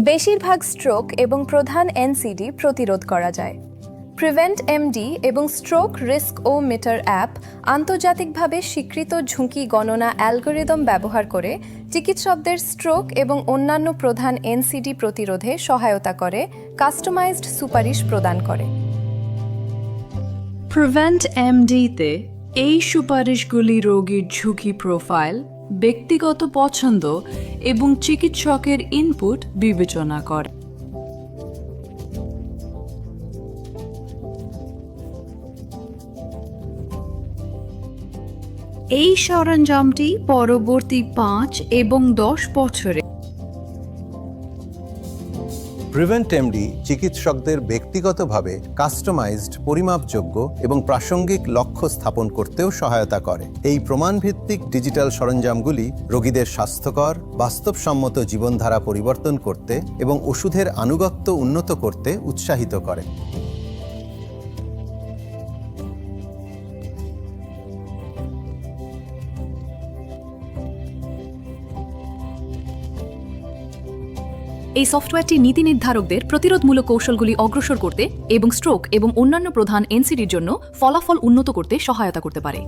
বেশিরভাগ স্ট্রোক এবং প্রধান এনসিডি প্রতিরোধ করা যায়। প্রিভেন্ট এমডি এবং স্ট্রোক রিস্ক ও মিটার অ্যাপ আন্তর্জাতিকভাবে স্বীকৃত ঝুঁকি গণনা অ্যালগোরিদম ব্যবহার করে চিকিৎসকদের স্ট্রোক এবং অন্যান্য প্রধান এনসিডি প্রতিরোধে সহায়তা করে, কাস্টমাইজড সুপারিশ প্রদান করে। প্রিভেন্ট এমডিতে এই সুপারিশগুলি রোগীর ঝুঁকি প্রোফাইল, ব্যক্তিগত পছন্দ এবং চিকিৎসকের ইনপুট বিবেচনা করে। এই সরঞ্জামটি পরবর্তী 5 এবং 10 বছরে প্রিভেন্ট এমডি চিকিৎসকদের ব্যক্তিগতভাবে কাস্টমাইজড, পরিমাপযোগ্য এবং প্রাসঙ্গিক লক্ষ্য স্থাপন করতেও সহায়তা করে। এই প্রমাণভিত্তিক ডিজিটাল সরঞ্জামগুলি রোগীদের স্বাস্থ্যকর, বাস্তবসম্মত জীবনধারা পরিবর্তন করতে এবং ওষুধের আনুগত্য উন্নত করতে উৎসাহিত করে। এই সফটওয়্যারটি নীতি নির্ধারকদের প্রতিরোধমূলক কৌশলগুলি অগ্রসর করতে এবং স্ট্রোক এবং অন্যান্য প্রধান এনসিডির জন্য ফলাফল উন্নত করতে সহায়তা করতে পারে।